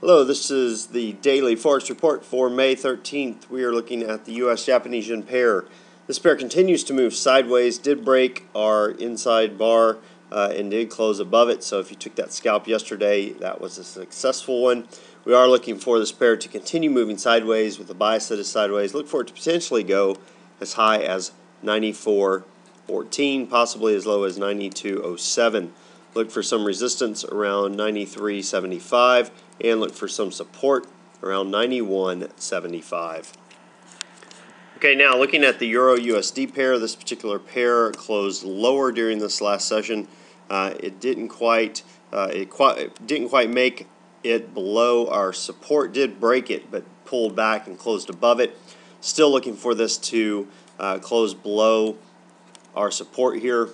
Hello, this is the daily forex report for May 13th. We are looking at the US-Japanese yen pair. This pair continues to move sideways, did break our inside bar and did close above it. So if you took that scalp yesterday, that was a successful one. We are looking for this pair to continue moving sideways with the bias that is sideways. Look for it to potentially go as high as 94.14, possibly as low as 92.07. Look for some resistance around 93.75 and look for some support around 91.75. Okay, now looking at the Euro-USD pair, this particular pair closed lower during this last session. It didn't quite make it below our support. Did break it, but pulled back and closed above it. Still looking for this to close below our support here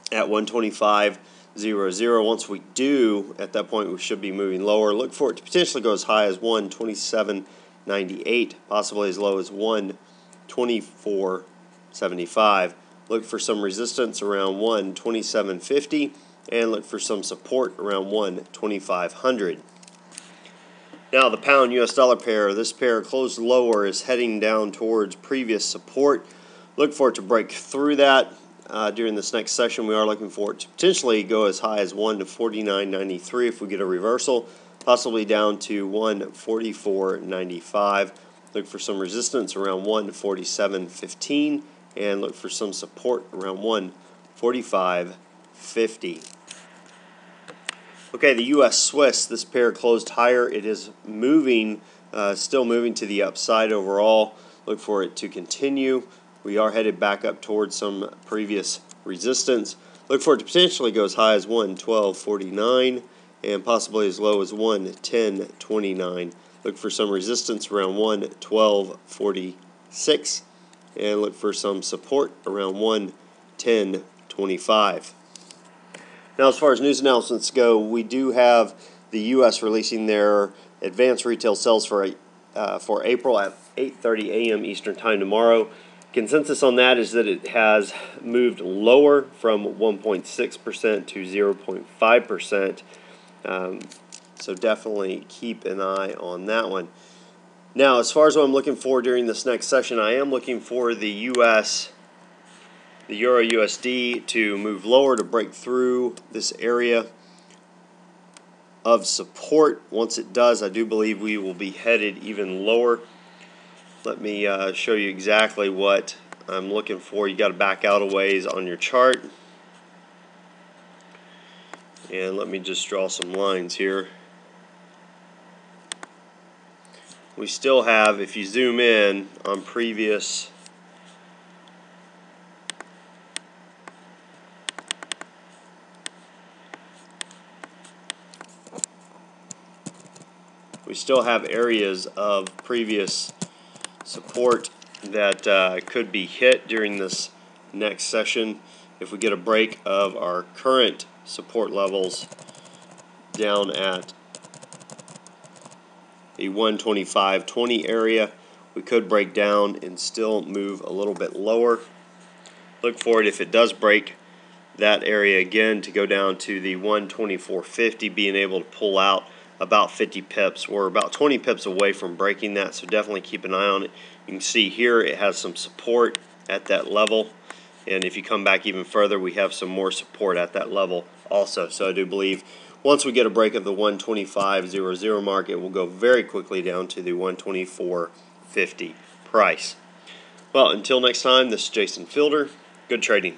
at 125.00. Once we do, at that point we should be moving lower. Look for it to potentially go as high as 127.98, possibly as low as 124.75. Look for some resistance around 127.50 and look for some support around 125.00. Now the pound US dollar pair, this pair closed lower, is heading down towards previous support. Look for it to break through that. During this next session, we are looking for it to potentially go as high as 149.93 if we get a reversal, possibly down to 144.95. Look for some resistance around 147.15 and look for some support around 145.50. Okay, the US Swiss, this pair closed higher. It is moving, still moving to the upside overall. Look for it to continue. We are headed back up towards some previous resistance. Look for it to potentially go as high as 112.49 and possibly as low as 110.29. Look for some resistance around 112.46 and look for some support around 110.25. Now, as far as news announcements go, we do have the U.S. releasing their advanced retail sales for April at 8:30 a.m. Eastern Time tomorrow. Consensus on that is that it has moved lower from 1.6% to 0.5%. So definitely keep an eye on that one. Now, as far as what I'm looking for during this next session, I am looking for the Euro-USD to move lower to break through this area of support. Once it does, I do believe we will be headed even lower. Let me show you exactly what I'm looking for. You got to back out a ways on your chart. And let me just draw some lines here. We still have, if you zoom in on previous areas of previous support that could be hit during this next session. If we get a break of our current support levels down at a 125.20 area, we could break down and still move a little bit lower. Look for it, if it does break that area again, to go down to the 124.50, being able to pull out about 50 pips. We're about 20 pips away from breaking that, so definitely keep an eye on it. You can see here it has some support at that level, and if you come back even further, we have some more support at that level also. So I do believe once we get a break of the 125.00 mark, it will go very quickly down to the 124.50 price. Well, until next time, this is Jason Fielder. Good trading.